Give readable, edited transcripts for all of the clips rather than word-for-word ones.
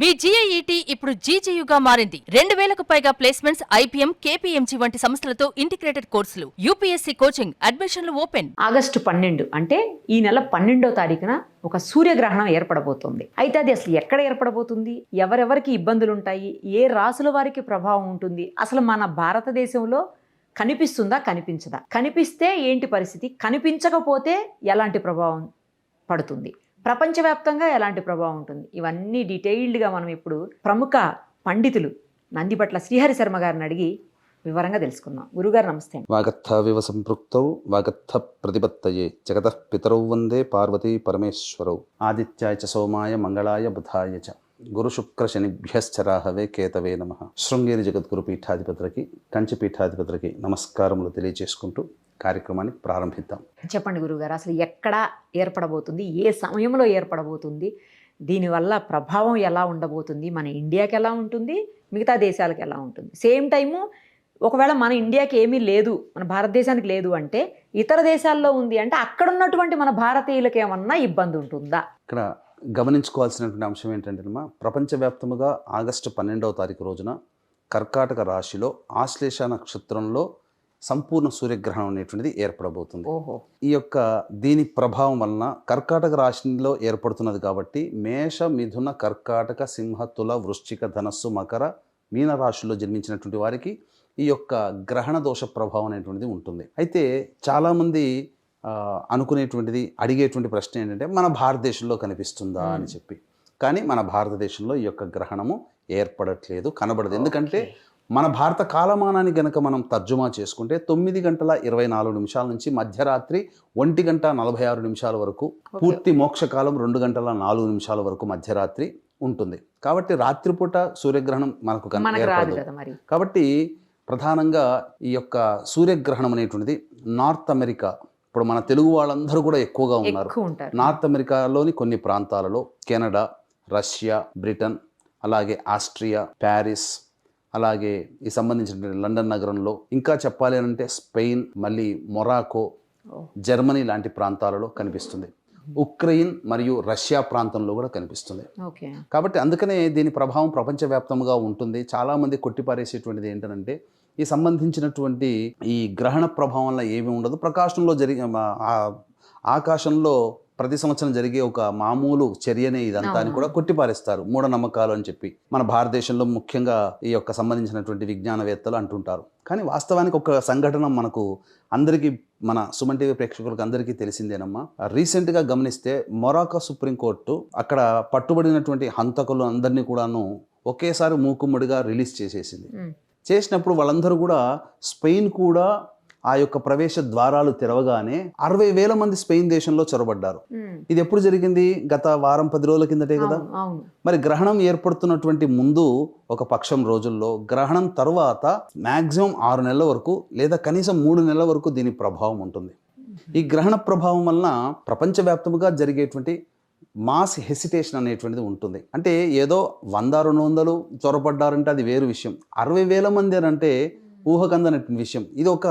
మీ GIET ఇప్పుడు GGUగా మారింది. 2000కు పైగా ప్లేస్మెంట్స్, IPM, KPMG వంటి సంస్థలతో ఇంటిగ్రేటెడ్ కోర్సులు. UPSC కోచింగ్, అడ్మిషన్లు ఓపెన్. ఆగస్టు 12 అంటే ఈ నెల 12వ తారీఖున ఒక సూర్యగ్రహణం ఏర్పడబోతుంది. అయితే అది అసలు ఎక్కడ ఏర్పడబోతుంది, ఎవరెవరికి ఇబ్బందులు ఉంటాయి, ఏ రాసుల వారికి ప్రభావం ఉంటుంది, అసలు మన భారతదేశంలో కనిపిస్తుందా కనిపించదా, కనిపిస్తే ఏంటి పరిస్థితి, కనిపించకపోతే ఎలాంటి ప్రభావం పడుతుంది, ప్రపంచవ్యాప్తంగా ఎలాంటి ప్రభావం ఉంటుంది, ఇవన్నీ డీటెయిల్డ్గా మనం ఇప్పుడు ప్రముఖ పండితులు నందిబట్ల శ్రీహరి శర్మ గారిని అడిగి వివరంగా తెలుసుకుందాం. గురుగారు నమస్తే. వాగర్థవివ సంపృక్తౌ వాగర్థ ప్రతిపత్తయే జగతః పితరౌ వందే పార్వతీ పరమేశ్వరౌ ఆదిత్యాయ చ సోమాయ మంగళాయ బుధాయ చ గురు శుక్ర శనిభ్యశ్చరాహవే కేతవే నమః. శృంగేరి జగద్గురు పీఠాధిపతులకి, కంచి పీఠాధిపతులకి నమస్కారములు తెలియజేసుకుంటూ కార్యక్రమాన్ని ప్రారంభిద్దాం. చెప్పండి గురుగారు, అసలు ఎక్కడ ఏర్పడబోతుంది, ఏ సమయంలో ఏర్పడబోతుంది, దీనివల్ల ప్రభావం ఎలా ఉండబోతుంది, మన ఇండియాకి ఎలా ఉంటుంది, మిగతా దేశాలకు ఎలా ఉంటుంది, సేమ్ టైము ఒకవేళ మన ఇండియాకి ఏమీ లేదు, మన భారతదేశానికి లేదు అంటే ఇతర దేశాల్లో ఉంది అంటే అక్కడ ఉన్నటువంటి మన భారతీయులకు ఏమన్నా ఇబ్బంది ఉంటుందా? ఇక్కడ గమనించుకోవాల్సినటువంటి అంశం ఏంటంటే ప్రపంచవ్యాప్తముగా ఆగస్టు 12వ తారీఖు రోజున కర్కాటక రాశిలో ఆశ్లేష నక్షత్రంలో సంపూర్ణ సూర్యగ్రహణం అనేటువంటిది ఏర్పడబోతుంది. ఈ యొక్క దీని ప్రభావం వలన కర్కాటక రాశిలో ఏర్పడుతున్నది కాబట్టి మేష, మిథున, కర్కాటక, సింహ, తుల, వృశ్చిక, ధనస్సు, మకర, మీన రాశుల్లో జన్మించినటువంటి వారికి ఈ యొక్క గ్రహణ దోష ప్రభావం అనేటువంటిది ఉంటుంది. అయితే చాలామంది అనుకునేటువంటిది, అడిగేటువంటి ప్రశ్న ఏంటంటే మన భారతదేశంలో కనిపిస్తుందా అని చెప్పి. కానీ మన భారతదేశంలో ఈ యొక్క గ్రహణము ఏర్పడట్లేదు, కనబడదు. ఎందుకంటే మన భారత కాలమానాన్ని గనక మనం తర్జుమా చేసుకుంటే 9 గంటల 24 నిమిషాల నుంచి మధ్యరాత్రి 1 గంట 46 నిమిషాల వరకు, పూర్తి మోక్షకాలం 2 గంటల 4 నిమిషాల వరకు మధ్యరాత్రి ఉంటుంది. కాబట్టి రాత్రిపూట సూర్యగ్రహణం మనకు ఏర్పడదు. కాబట్టి ప్రధానంగా ఈ యొక్క సూర్యగ్రహణం అనేటువంటిది నార్త్ అమెరికా, ఇప్పుడు మన తెలుగు వాళ్ళందరూ కూడా ఎక్కువగా ఉన్నారు. నార్త్ అమెరికాలోని కొన్ని ప్రాంతాలలో కెనడా, రష్యా, బ్రిటన్, అలాగే ఆస్ట్రియా, ప్యారిస్, అలాగే ఈ సంబంధించిన లండన్ నగరంలో, ఇంకా చెప్పాలి అంటే స్పెయిన్, మళ్ళీ మొరాకో, జర్మనీ లాంటి ప్రాంతాలలో కనిపిస్తుంది. ఉక్రెయిన్ మరియు రష్యా ప్రాంతంలో కూడా కనిపిస్తుంది. కాబట్టి అందుకనే దీని ప్రభావం ప్రపంచవ్యాప్తంగా ఉంటుంది. చాలామంది కొట్టిపారేసేటువంటిది ఏంటంటే ఈ సంబంధించినటువంటి ఈ గ్రహణ ప్రభావం వల్ల ఏమీ ఉండదు, ప్రకాశంలో ఆకాశంలో ప్రతి సంవత్సరం జరిగే ఒక మామూలు చర్యనే ఇదంతా అని కూడా కొట్టిపారేస్తారు, మూఢనమ్మకాలు అని చెప్పి. మన భారతదేశంలో ముఖ్యంగా ఈ యొక్క సంబంధించినటువంటి విజ్ఞానవేత్తలు అంటుంటారు. కానీ వాస్తవానికి ఒక సంఘటన మనకు అందరికీ, మన సుమన్ టీవీ ప్రేక్షకులకు అందరికీ తెలిసిందేనమ్మా. రీసెంట్గా గమనిస్తే మొరాకో సుప్రీంకోర్టు అక్కడ పట్టుబడినటువంటి హంతకులు అందరినీ కూడాను ఒకేసారి మూకుమ్మడిగా రిలీజ్ చేసేసింది. చేసినప్పుడు వాళ్ళందరూ కూడా స్పెయిన్ కూడా ఆ యొక్క ప్రవేశ ద్వారాలు తెరవగానే 60,000 మంది స్పెయిన్ దేశంలో చొరబడ్డారు. ఇది ఎప్పుడు జరిగింది? గత వారం 10 రోజుల కిందటే కదా. మరి గ్రహణం ఏర్పడుతున్నటువంటి ముందు ఒక పక్షం రోజుల్లో, గ్రహణం తర్వాత మాక్సిమం 6 నెలల వరకు లేదా కనీసం 3 నెలల వరకు దీని ప్రభావం ఉంటుంది. ఈ గ్రహణ ప్రభావం వలన ప్రపంచవ్యాప్తంగా జరిగేటువంటి మాస్ హెసిటేషన్ అనేటువంటిది ఉంటుంది. అంటే ఏదో 100-200 చొరబడ్డారంటే అది వేరు విషయం. 60,000 మంది అని అంటే ఊహకందనటువంటి విషయం. ఇది ఒక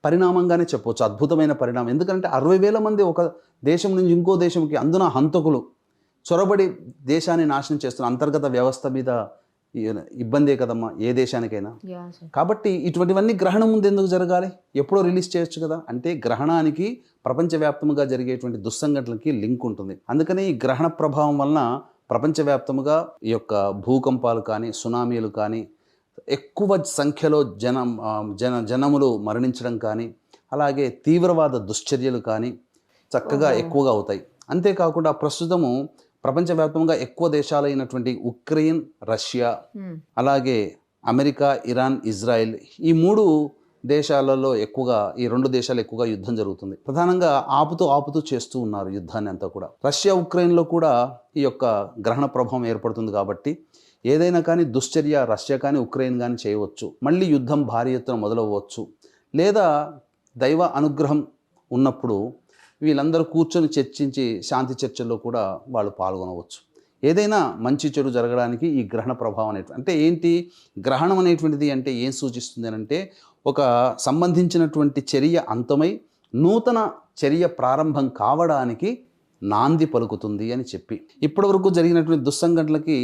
పరిణామంగానే చెప్పవచ్చు, అద్భుతమైన పరిణామం. ఎందుకంటే 60,000 మంది ఒక దేశం నుంచి ఇంకో దేశంకి, అందున హంతకులు చొరబడి దేశాన్ని నాశనం చేస్తున్న అంతర్గత వ్యవస్థ మీద ఇబ్బందే కదమ్మా ఏ దేశానికైనా. కాబట్టి ఇటువంటివన్నీ గ్రహణం ముందు ఎందుకు జరగాలి? ఎప్పుడో రిలీజ్ చేయొచ్చు కదా. అంటే గ్రహణానికి ప్రపంచవ్యాప్తంగా జరిగేటువంటి దుస్సంఘటనలకి లింక్ ఉంటుంది. అందుకని ఈ గ్రహణ ప్రభావం వలన ప్రపంచవ్యాప్తంగా ఈ యొక్క భూకంపాలు కానీ, సునామీలు కానీ, ఎక్కువ సంఖ్యలో జనములు మరణించడం కానీ, అలాగే తీవ్రవాద దుశ్చర్యలు కానీ చక్కగా ఎక్కువగా అవుతాయి. అంతేకాకుండా ప్రస్తుతము ప్రపంచవ్యాప్తంగా ఎక్కువ దేశాలైనటువంటి ఉక్రెయిన్, రష్యా, అలాగే అమెరికా, ఇరాన్, ఇజ్రాయెల్, ఈ 3 దేశాలలో ఎక్కువగా, ఈ 2 దేశాలు ఎక్కువగా యుద్ధం జరుగుతుంది. ప్రధానంగా ఆపుతూ చేస్తూ ఉన్నారు యుద్ధాన్ని అంతా కూడా. రష్యా, ఉక్రెయిన్లో కూడా ఈ యొక్క గ్రహణ ప్రభావం ఏర్పడుతుంది. కాబట్టి ఏదైనా కానీ దుశ్చర్య రష్యా కానీ ఉక్రెయిన్ కానీ చేయవచ్చు. మళ్ళీ యుద్ధం భారీ ఎత్తున మొదలవ్వచ్చు. లేదా దైవ అనుగ్రహం ఉన్నప్పుడు వీళ్ళందరూ కూర్చొని చర్చించి శాంతి చర్చల్లో కూడా వాళ్ళు పాల్గొనవచ్చు. ఏదైనా మంచి చెడు జరగడానికి ఈ గ్రహణ ప్రభావం అనేటువంటి, అంటే ఏంటి గ్రహణం అనేటువంటిది అంటే ఏం సూచిస్తుంది అంటే ఒక సంబంధించినటువంటి చర్య అంతమై నూతన చర్య ప్రారంభం కావడానికి నాంది పలుకుతుంది అని చెప్పి. ఇప్పటివరకు జరిగినటువంటి దుస్సంఘటనలకి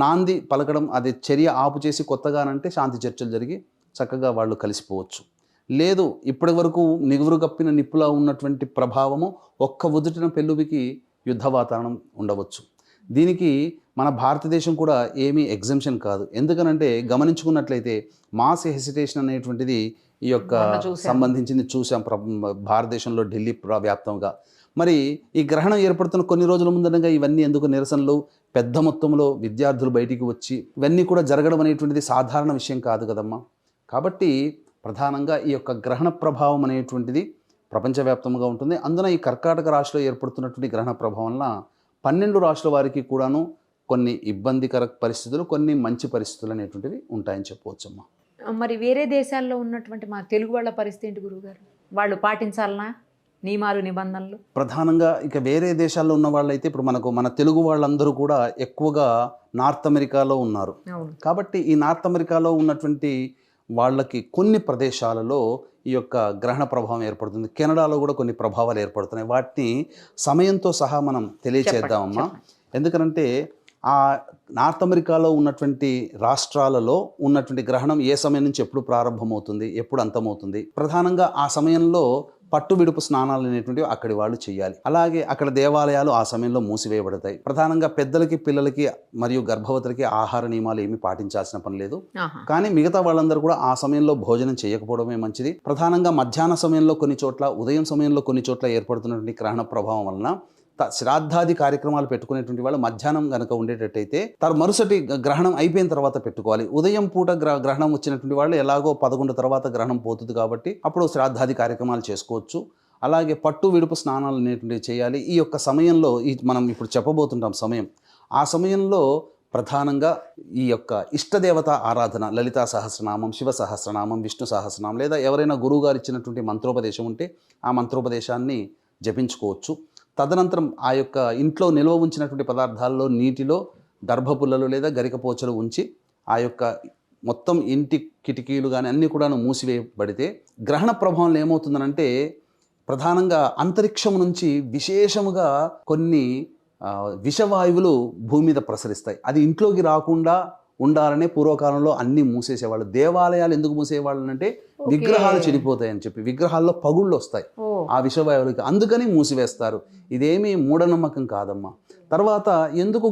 నాంది పలకడం, అది చర్య ఆపు చేసి కొత్తగానంటే శాంతి చర్చలు జరిగి చక్కగా వాళ్ళు కలిసిపోవచ్చు. లేదు, ఇప్పటి వరకు నిగురు కప్పిన నిప్పులా ఉన్నటువంటి ప్రభావము ఒక్క ఉదుటిన పెళ్ళుబికి యుద్ధ వాతావరణం ఉండవచ్చు. దీనికి మన భారతదేశం కూడా ఏమీ ఎగ్జంప్షన్ కాదు. ఎందుకనంటే గమనించుకున్నట్లయితే మాస్ హెసిటేషన్ అనేటువంటిది ఈ యొక్క సంబంధించింది చూసాం భారతదేశంలో, ఢిల్లీ వ్యాప్తంగా. మరి ఈ గ్రహణం ఏర్పడుతున్న కొన్ని రోజుల ముందనగా ఇవన్నీ ఎందుకు నిరసనలు, పెద్ద మొత్తంలో విద్యార్థులు బయటికి వచ్చి ఇవన్నీ కూడా జరగడం అనేటువంటిది సాధారణ విషయం కాదు కదమ్మా. కాబట్టి ప్రధానంగా ఈ యొక్క గ్రహణ ప్రభావం అనేటువంటిది ప్రపంచవ్యాప్తంగా ఉంటుంది. అందున ఈ కర్కాటక రాశిలో ఏర్పడుతున్నటువంటి గ్రహణ ప్రభావం వలన 12 రాశుల వారికి కూడాను కొన్ని ఇబ్బందికర పరిస్థితులు, కొన్ని మంచి పరిస్థితులు అనేటువంటివి ఉంటాయని చెప్పవచ్చమ్మా. మరి వేరే దేశాల్లో ఉన్నటువంటి మా తెలుగు వాళ్ళ పరిస్థితి ఏంటి గురువుగారు? వాళ్ళు పాటించాలనా నియమాలు, నిబంధనలు? ప్రధానంగా ఇక వేరే దేశాల్లో ఉన్న వాళ్ళైతే ఇప్పుడు మన తెలుగు వాళ్ళందరూ కూడా ఎక్కువగా నార్త్ అమెరికాలో ఉన్నారు. కాబట్టి ఈ నార్త్ అమెరికాలో ఉన్నటువంటి వాళ్ళకి కొన్ని ప్రదేశాలలో ఈ యొక్క గ్రహణ ప్రభావం ఏర్పడుతుంది. కెనడాలో కూడా కొన్ని ప్రభావాలు ఏర్పడుతున్నాయి. వాటిని సమయంతో సహా మనం తెలియచేద్దామమ్మా. ఎందుకంటే ఆ నార్త్ అమెరికాలో ఉన్నటువంటి రాష్ట్రాలలో ఉన్నటువంటి గ్రహణం ఏ సమయం నుంచి ఎప్పుడు ప్రారంభమవుతుంది, ఎప్పుడు అంతమవుతుంది, ప్రధానంగా ఆ సమయంలో పట్టు విడుపు స్నానాలు అనేటువంటివి అక్కడి వాళ్ళు చేయాలి. అలాగే అక్కడ దేవాలయాలు ఆ సమయంలో మూసివేయబడతాయి. ప్రధానంగా పెద్దలకి, పిల్లలకి మరియు గర్భవతులకి ఆహార నియమాలు ఏమీ పాటించాల్సిన పని లేదు. కానీ మిగతా వాళ్ళందరూ కూడా ఆ సమయంలో భోజనం చేయకపోవడమే మంచిది. ప్రధానంగా మధ్యాహ్న సమయంలో కొన్ని చోట్ల, ఉదయం సమయంలో కొన్ని చోట్ల ఏర్పడుతున్నటువంటి గ్రహణ ప్రభావం వలన శ్రాద్ధాది కార్యక్రమాలు పెట్టుకునేటువంటి వాళ్ళు మధ్యాహ్నం కనుక ఉండేటట్టయితే మరుసటి గ్రహణం అయిపోయిన తర్వాత పెట్టుకోవాలి. ఉదయం పూట గ్రహణం వచ్చినటువంటి వాళ్ళు ఎలాగో 11 తర్వాత గ్రహణం పోతుంది కాబట్టి అప్పుడు శ్రాద్ధాది కార్యక్రమాలు చేసుకోవచ్చు. అలాగే పట్టు విడుపు స్నానాలు అనేటువంటివి చేయాలి. ఈ యొక్క సమయంలో మనం ఇప్పుడు చెప్పబోతుంటాం సమయం, ఆ సమయంలో ప్రధానంగా ఈ యొక్క ఇష్టదేవత ఆరాధన, లలితా సహస్రనామం, శివ సహస్రనామం, విష్ణు సహస్రనామం, లేదా ఎవరైనా గురువుగారు ఇచ్చినటువంటి మంత్రోపదేశం ఉంటే ఆ మంత్రోపదేశాన్ని జపించుకోవచ్చు. తదనంతరం ఆ యొక్క ఇంట్లో నిల్వ ఉంచినటువంటి పదార్థాల్లో నీటిలో దర్భపుల్లలు లేదా గరికపోచలు ఉంచి ఆ యొక్క మొత్తం ఇంటి కిటికీలు కానీ అన్నీ కూడా మూసివేయబడితే గ్రహణ ప్రభావంలో ఏమవుతుందనంటే ప్రధానంగా అంతరిక్షం నుంచి విశేషముగా కొన్ని విషవాయువులు భూమి మీద ప్రసరిస్తాయి. అది ఇంట్లోకి రాకుండా ఉండాలనే పూర్వకాలంలో అన్నీ మూసేసేవాళ్ళు. దేవాలయాలు ఎందుకు మూసేవాళ్ళు అంటే విగ్రహాలు చెడిపోతాయని చెప్పి, విగ్రహాల్లో పగుళ్ళు వస్తాయి ఆ విషవాయువులకి, అందుకని మూసివేస్తారు. ఇదేమీ మూఢనమ్మకం కాదమ్మా. తర్వాత ఎందుకు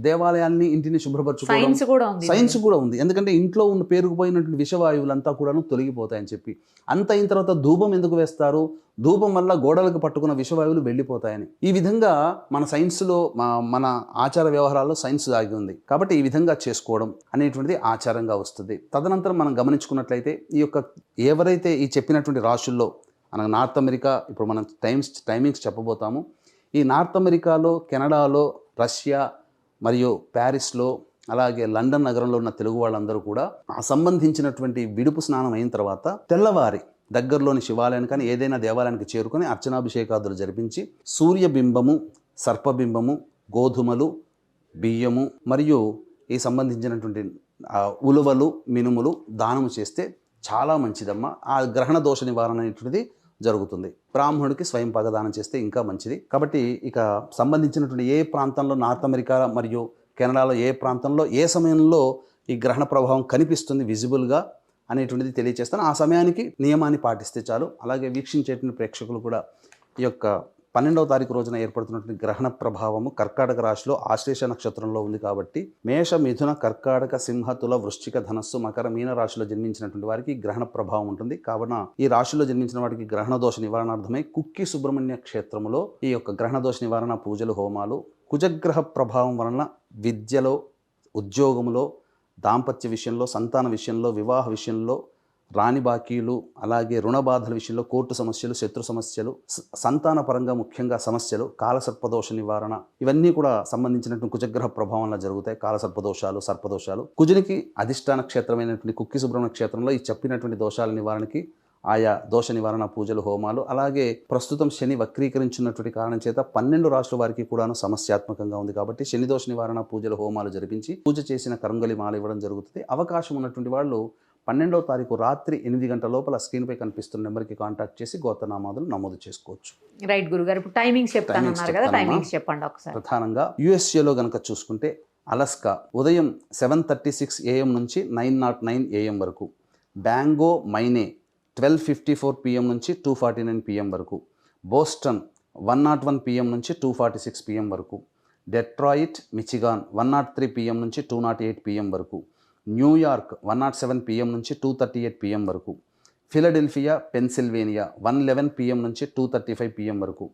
దేవాలయాల్ని, ఇంటిని శుభ్రపరచుకోవడం సైన్స్ కూడా ఉంది. ఎందుకంటే ఇంట్లో ఉన్న పేరుకుపోయినటువంటి విషవాయువులంతా కూడా తొలగిపోతాయని చెప్పి. అంత అయిన తర్వాత ధూపం ఎందుకు వేస్తారు? ధూపం వల్ల గోడలకు పట్టుకున్న విషవాయువులు వెళ్ళిపోతాయని. ఈ విధంగా మన సైన్స్లో, మన ఆచార వ్యవహారాల్లో సైన్స్ దాగి ఉంది. కాబట్టి ఈ విధంగా చేసుకోవడం అనేటువంటిది ఆచారంగా వస్తుంది. తదనంతరం మనం గమనించుకున్నట్లయితే ఈ యొక్క ఎవరైతే ఈ చెప్పినటువంటి రాశుల్లో మనకు నార్త్ అమెరికా, ఇప్పుడు మనం టైమింగ్స్ చెప్పబోతాము. ఈ నార్త్ అమెరికాలో, కెనడాలో, రష్యా మరియు ప్యారిస్లో, అలాగే లండన్ నగరంలో ఉన్న తెలుగు వాళ్ళందరూ కూడా సంబంధించినటువంటి విడుపు స్నానం అయిన తర్వాత తెల్లవారి దగ్గరలోని శివాలయానికి కానీ ఏదైనా దేవాలయానికి చేరుకొని అర్చనాభిషేకాదులు జరిపించి సూర్యబింబము, సర్పబింబము, గోధుమలు, బియ్యము మరియు ఈ సంబంధించినటువంటి ఉలువలు, మినుములు దానము చేస్తే చాలా మంచిదమ్మా. ఆ గ్రహణ దోష నివారణ అనేటువంటిది జరుగుతుంది. బ్రాహ్మణుడికి స్వయం పగదానం చేస్తే ఇంకా మంచిది. కాబట్టి ఇక సంబంధించినటువంటి ఏ ప్రాంతంలో, నార్త్ అమెరికా మరియు కెనడాలో ఏ ప్రాంతంలో ఏ సమయంలో ఈ గ్రహణ ప్రభావం కనిపిస్తుంది విజిబుల్గా అనేటువంటిది తెలియజేస్తాను. ఆ సమయానికి నియమాన్ని పాటిస్తే చాలు. అలాగే వీక్షించేటువంటి ప్రేక్షకులు కూడా ఈ యొక్క 12వ తారీఖు రోజున ఏర్పడుతున్నటువంటి గ్రహణ ప్రభావము కర్కాటక రాశిలో ఆశ్లేష నక్షత్రంలో ఉంది కాబట్టి మేష, మిథున, కర్కాటక, సింహ, తుల, వృశ్చిక, ధనస్సు, మకర, మీన రాశిలో జన్మించినటువంటి వారికి గ్రహణ ప్రభావం ఉంటుంది. కావున ఈ రాశిలో జన్మించిన వారికి గ్రహణ దోష నివారణార్థమై కుక్కి సుబ్రహ్మణ్య క్షేత్రములో ఈ యొక్క గ్రహణ దోష నివారణ పూజలు, హోమాలు, కుజగ్రహ ప్రభావం వలన విద్యలో, ఉద్యోగంలో, దాంపత్య విషయంలో, సంతాన విషయంలో, వివాహ విషయంలో, రాణి బాకీలు, అలాగే రుణ బాధల విషయంలో, కోర్టు సమస్యలు, శత్రు సమస్యలు, సంతాన పరంగా ముఖ్యంగా సమస్యలు, కాలసర్పదోష నివారణ, ఇవన్నీ కూడా సంబంధించినటువంటి కుజగ్రహ ప్రభావంలో జరుగుతాయి. కాలసర్పదోషాలు, సర్పదోషాలు. కుజునికి అధిష్టాన క్షేత్రమైనటువంటి కుక్కి సుబ్రహ్మణ్య క్షేత్రంలో ఈ చెప్పినటువంటి దోషాల నివారణకి ఆయా దోష నివారణ పూజలు, హోమాలు, అలాగే ప్రస్తుతం శని వక్రీకరించినటువంటి కారణం చేత 12 రాశుల వారికి కూడాను సమస్యాత్మకంగా ఉంది కాబట్టి శని దోష నివారణ పూజలు, హోమాలు జరిపించి పూజ చేసిన కరంగలి మాల ఇవ్వడం జరుగుతుంది. అవకాశం ఉన్నటువంటి వాళ్ళు 12వ తారీఖు రాత్రి 8 గంటల లోపల స్క్రీన్పై కనిపిస్తున్న నెంబర్కి కాంటాక్ట్ చేసి గోత్రనామాదులు నమోదు చేసుకోవచ్చు. రైట్ గురుగారు, ఇప్పుడు టైమింగ్స్ చెప్తానన్నారు కదా, టైమింగ్స్ చెప్పండి ఒకసారి. ప్రధానంగా యుఎస్ఏలో కనుక చూసుకుంటే అలస్కా ఉదయం 7:36 AM నుంచి 9:09 AM వరకు. బ్యాంగో మైనే 12:54 PM నుంచి 2:49 PM వరకు. బోస్టన్ 1:01 PM నుంచి 2:46 PM వరకు. డెట్రాయిట్ మిచిగాన్ 1:03 PM నుంచి 2:08 PM వరకు. న్యూయార్క్ 1:07 PM నుంచి 2:38 PM వరకు. ఫిలడెల్ఫియా పెన్సిల్వేనియా 1:11 PM నుంచి 2:35 PM వరకు.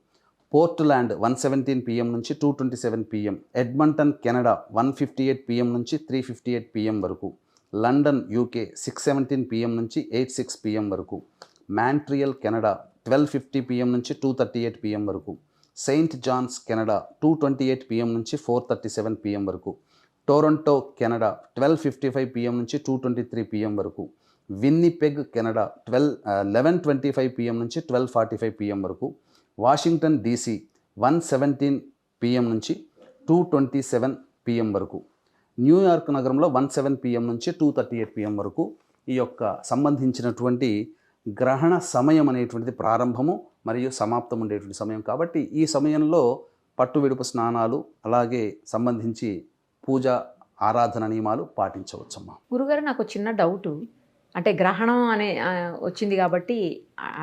పోర్ట్లాండ్ 1:17 PM నుంచి 2:27 PM. ఎడ్మంటన్ కెనడా 1:58 PM నుంచి 3:58 PM వరకు. లండన్ యూకే 6:17 PM నుంచి 8:06 PM వరకు. మాంట్రియల్ కెనడా 12:50 PM నుంచి 2:38 PM వరకు. సెయింట్ జాన్స్ కెనడా 2:28 PM నుంచి 4:37 PM వరకు. టొరంటో కెనడా 12:55 PM నుంచి 2:23 PM వరకు. విన్నిపెగ్ కెనడా 11:25 PM నుంచి 12:45 PM వరకు. వాషింగ్టన్ DC 1:17 PM నుంచి 2:27 PM వరకు. న్యూయార్క్ నగరంలో 1:07 PM నుంచి 2:38 PM వరకు ఈ యొక్క సంబంధించినటువంటి గ్రహణ సమయం అనేటువంటిది ప్రారంభము మరియు సమాప్తం ఉండేటువంటి సమయం. కాబట్టి ఈ సమయంలో పట్టు విడుపు స్నానాలు అలాగే సంబంధించి పూజ ఆరాధన నియమాలు పాటించవచ్చమ్మా. గురుగారు, నాకు చిన్న డౌటు, అంటే గ్రహణం అనే వచ్చింది కాబట్టి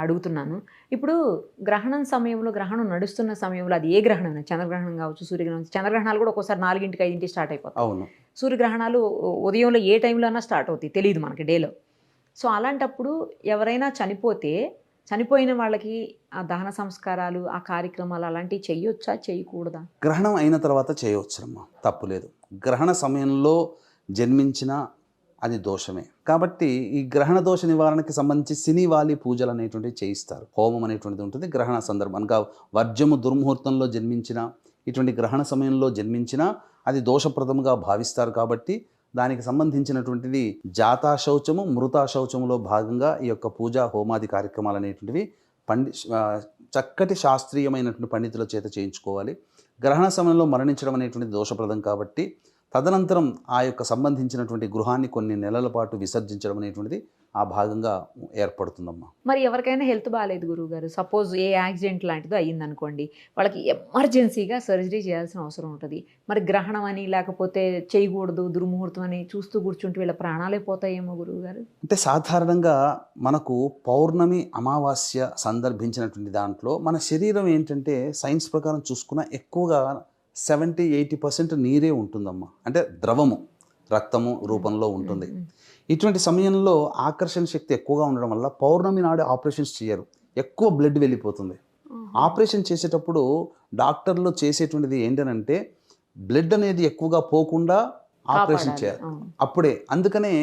అడుగుతున్నాను. ఇప్పుడు గ్రహణం సమయంలో, గ్రహణం నడుస్తున్న సమయంలో, అది ఏ గ్రహణం, చంద్రగ్రహణం కావచ్చు, సూర్యగ్రహణం, చంద్రగ్రహణాలు కూడా ఒక్కోసారి 4ంటికి 5ంటికి స్టార్ట్ అయిపోతాయి. అవును. సూర్యగ్రహణాలు ఉదయంలో ఏ టైంలో అయినా స్టార్ట్ అవుతాయి, తెలియదు మనకి డేలో. సో అలాంటప్పుడు ఎవరైనా చనిపోయిన వాళ్ళకి ఆ దహన సంస్కారాలు, ఆ కార్యక్రమాలు అలాంటివి చేయొచ్చా, చేయకూడదా? గ్రహణం అయిన తర్వాత చేయవచ్చునమ్మా, తప్పులేదు. గ్రహణ సమయంలో జన్మించిన అది దోషమే. కాబట్టి ఈ గ్రహణ దోష నివారణకి సంబంధించి సినివాలి పూజలు అనేటువంటివి చేయిస్తారు. హోమం అనేటువంటిది ఉంటుంది గ్రహణ సందర్భంగా. వర్జము దుర్ముహూర్తంలో జన్మించిన, ఇటువంటి గ్రహణ సమయంలో జన్మించిన అది దోషప్రదముగా భావిస్తారు. కాబట్టి దానికి సంబంధించినటువంటిది జాతాశౌచము మృతాశౌచములో భాగంగా ఈ యొక్క పూజా హోమాది కార్యక్రమాలు అనేటువంటివి చక్కటి శాస్త్రీయమైనటువంటి పండితుల చేత చేయించుకోవాలి. గ్రహణ సమయంలో మరణించడం అనేటువంటిది దోషప్రదం కాబట్టి తదనంతరం ఆ యొక్క సంబంధించినటువంటి గృహాన్ని కొన్ని నెలల పాటు విసర్జించడం అనేటువంటిది ఆ భాగంగా ఏర్పడుతుందమ్మా. మరి ఎవరికైనా హెల్త్ బాగాలేదు గురువుగారు, సపోజ్ ఏ యాక్సిడెంట్ లాంటిదో అయ్యిందనుకోండి, వాళ్ళకి ఎమర్జెన్సీగా సర్జరీ చేయాల్సిన అవసరం ఉంటుంది. మరి గ్రహణం అని లేకపోతే చేయకూడదు, దుర్ముహూర్తం అని చూస్తూ కూర్చుంటే వీళ్ళ ప్రాణాలే పోతాయేమో గురువుగారు. అంటే సాధారణంగా మనకు పౌర్ణమి అమావాస్య సందర్భించినటువంటి దాంట్లో మన శరీరం ఏంటంటే సైన్స్ ప్రకారం చూసుకున్న ఎక్కువగా 70-80% నీరే ఉంటుందమ్మా. అంటే ద్రవము రక్తము రూపంలో ఉంటుంది. ఇటువంటి సమయంలో ఆకర్షణ శక్తి ఎక్కువగా ఉండడం వల్ల పౌర్ణమి నాడు ఆపరేషన్స్ చేయరు, ఎక్కువ బ్లడ్ వెళ్ళిపోతుంది. ఆపరేషన్ చేసేటప్పుడు డాక్టర్లు చేసేటువంటిది ఏంటనంటే బ్లడ్ అనేది ఎక్కువగా పోకుండా ఆపరేషన్ చేయాలి అప్పుడే. అందుకనే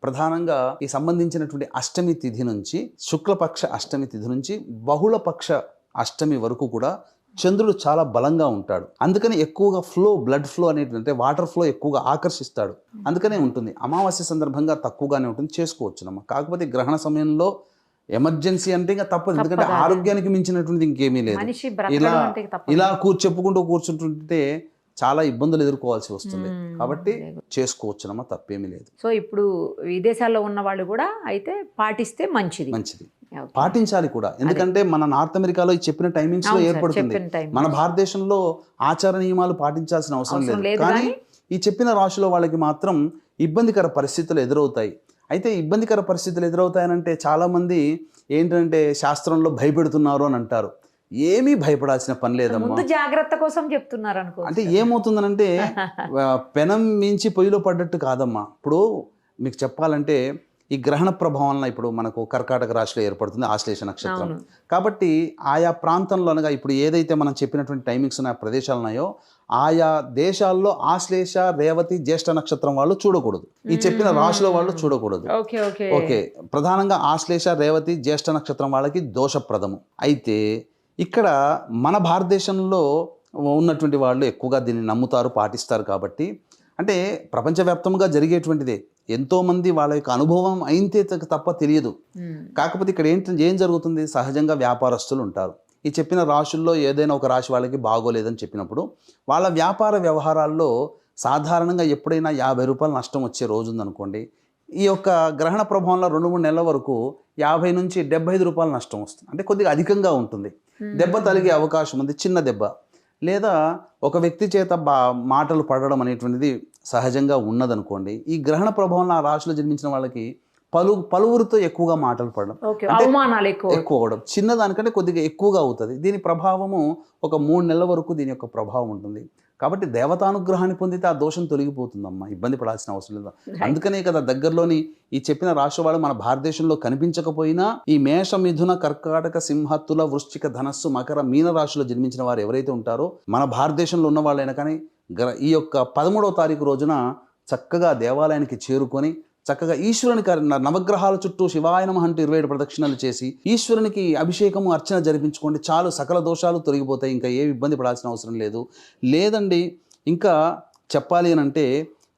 ప్రధానంగా ఈ సంబంధించినటువంటి అష్టమి తిథి నుంచి, శుక్లపక్ష అష్టమి తిథి నుంచి బహుళపక్ష అష్టమి వరకు కూడా చంద్రుడు చాలా బలంగా ఉంటాడు. అందుకని ఎక్కువగా బ్లడ్ ఫ్లో అనేటువంటి వాటర్ ఫ్లో ఎక్కువగా ఆకర్షిస్తాడు. అందుకనే ఉంటుంది. అమావాస్య సందర్భంగా తక్కువగానే ఉంటుంది, చేసుకోవచ్చునమ్మా. కాకపోతే గ్రహణ సమయంలో ఎమర్జెన్సీ అంటే ఇంకా తప్పదు, ఎందుకంటే ఆరోగ్యానికి మించినటువంటిది ఇంకేమీ లేదు. ఇలా చెప్పుకుంటూ కూర్చుంటుంటే చాలా ఇబ్బందులు ఎదుర్కోవాల్సి వస్తుంది. కాబట్టి చేసుకోవచ్చునమ్మా, తప్పేమీ లేదు. సో ఇప్పుడు విదేశాల్లో ఉన్న వాళ్ళు కూడా అయితే పాటిస్తే మంచిది. పాటించాలి కూడా, ఎందుకంటే మన నార్త్ అమెరికాలో చెప్పిన టైమింగ్స్ లో ఏర్పడుతుంది. మన భారతదేశంలో ఆచార నియమాలు పాటించాల్సిన అవసరం లేదు. కానీ ఈ చెప్పిన రాశిలో వాళ్ళకి మాత్రం ఇబ్బందికర పరిస్థితులు ఎదురవుతాయి. అయితే ఇబ్బందికర పరిస్థితులు ఎదురవుతాయనంటే చాలా మంది ఏంటంటే శాస్త్రంలో భయపెడుతున్నారు అని అంటారు. ఏమీ భయపడాల్సిన పని లేదమ్మా, జాగ్రత్త కోసం చెప్తున్నారు అనుకో. అంటే ఏమవుతుందనంటే పెనం మించి పొయ్యిలో పడ్డట్టు కాదమ్మా. ఇప్పుడు మీకు చెప్పాలంటే ఈ గ్రహణ ప్రభావం వలన ఇప్పుడు మనకు కర్కాటక రాశిలో ఏర్పడుతుంది ఆశ్లేష నక్షత్రం. కాబట్టి ఆయా ప్రాంతంలో అనగా ఇప్పుడు ఏదైతే మనం చెప్పినటువంటి టైమింగ్స్ ఉన్న ప్రదేశాలు ఉన్నాయో ఆయా దేశాల్లో ఆశ్లేష రేవతి జ్యేష్ఠ నక్షత్రం వాళ్ళు చూడకూడదు, ఈ చెప్పిన రాశిలో వాళ్ళు చూడకూడదు. ఓకే, ప్రధానంగా ఆశ్లేష రేవతి జ్యేష్ఠ నక్షత్రం వాళ్ళకి దోషప్రదము. అయితే ఇక్కడ మన భారతదేశంలో ఉన్నటువంటి వాళ్ళు ఎక్కువగా దీన్ని నమ్ముతారు, పాటిస్తారు. కాబట్టి అంటే ప్రపంచవ్యాప్తంగా జరిగేటువంటిదే, ఎంతోమంది వాళ్ళ యొక్క అనుభవం అయితే తప్ప తెలియదు. కాకపోతే ఇక్కడ ఏం జరుగుతుంది, సహజంగా వ్యాపారస్తులు ఉంటారు. ఈ చెప్పిన రాశుల్లో ఏదైనా ఒక రాశి వాళ్ళకి బాగోలేదని చెప్పినప్పుడు వాళ్ళ వ్యాపార వ్యవహారాల్లో సాధారణంగా ఎప్పుడైనా 50 రూపాయలు నష్టం వచ్చే రోజు ఉందనుకోండి, ఈ యొక్క గ్రహణ ప్రభావంలో 2-3 నెలల వరకు 50 నుంచి 75 రూపాయలు నష్టం వస్తుంది. అంటే కొద్దిగా అధికంగా ఉంటుంది. దెబ్బ తగిలే అవకాశం ఉంది, చిన్న దెబ్బ, లేదా ఒక వ్యక్తి చేత మాటలు పడడం అనేటువంటిది సహజంగా ఉన్నదనుకోండి, ఈ గ్రహణ ప్రభావం ఆ రాశిలో జన్మించిన వాళ్ళకి పలువురితో ఎక్కువగా మాటలు పడడం, ఓకే, అవమానాలు ఎక్కువ అవడం, చిన్నదానికంటే కొద్దిగా ఎక్కువగా అవుతుంది. దీని ప్రభావము ఒక 3 నెలల వరకు దీని యొక్క ప్రభావం ఉంటుంది. కాబట్టి దేవతానుగ్రహాన్ని పొందితే ఆ దోషం తొలగిపోతుందమ్మా, ఇబ్బంది పడాల్సిన అవసరం లేదు. అందుకనే కదా దగ్గరలోని ఈ చెప్పిన రాశి వాళ్ళు మన భారతదేశంలో కనిపించకపోయినా ఈ మేష, మిథున, కర్కాటక, సింహ, తుల, వృశ్చిక, ధనస్సు, మకర, మీన రాశిలో జన్మించిన వారు ఎవరైతే ఉంటారో మన భారతదేశంలో ఉన్న వాళ్ళైనా కానీ ఈ యొక్క 13వ తారీఖు రోజున చక్కగా దేవాలయానికి చేరుకొని చక్కగా ఈశ్వరునికి నవగ్రహాల చుట్టూ శివాయ నమః అంటూ 27 ప్రదక్షిణలు చేసి ఈశ్వరునికి అభిషేకము, అర్చన జరిపించుకోండి. చాలు, సకల దోషాలు తొలగిపోతాయి. ఇంకా ఏ ఇబ్బంది పడాల్సిన అవసరం లేదు. లేదండి, ఇంకా చెప్పాలి అని అంటే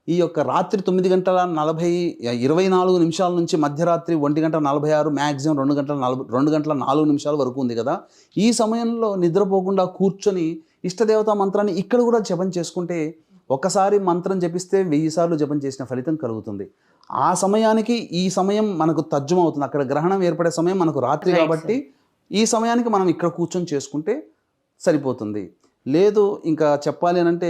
ఈ యొక్క రాత్రి 9:24 నిమిషాల నుంచి మధ్యరాత్రి 1:46, మ్యాక్సిమం 2:4 వరకు ఉంది కదా. ఈ సమయంలో నిద్రపోకుండా కూర్చొని ఇష్టదేవతా మంత్రాన్ని ఇక్కడ కూడా జపం చేసుకుంటే, ఒకసారి మంత్రం జపిస్తే 1000 సార్లు జపం చేసిన ఫలితం కలుగుతుంది. ఆ సమయానికి ఈ సమయం మనకు తర్జుమవుతుంది. అక్కడ గ్రహణం ఏర్పడే సమయం మనకు రాత్రి కాబట్టి ఈ సమయానికి మనం ఇక్కడ కూర్చొని చేసుకుంటే సరిపోతుంది. లేదు ఇంకా చెప్పాలి అని అంటే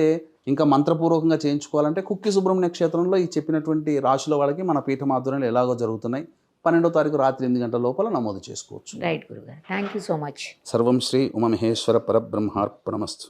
ఇంకా మంత్రపూర్వకంగా చేయించుకోవాలంటే కుక్కి సుబ్రహ్మణ్య క్షేత్రంలో ఈ చెప్పినటువంటి రాశుల వాళ్ళకి మన పీఠం ఆధ్వర్యంలో ఎలాగో జరుగుతున్నాయి. 12వ తారీఖు రాత్రి 8 గంటల లోపల నమోదు చేసుకోవచ్చు. రైట్ గురుగారు, థ్యాంక్ యూ సో మచ్. సర్వం శ్రీ ఉమామహేశ్వర పరబ్రహ్మార్పణమస్తు.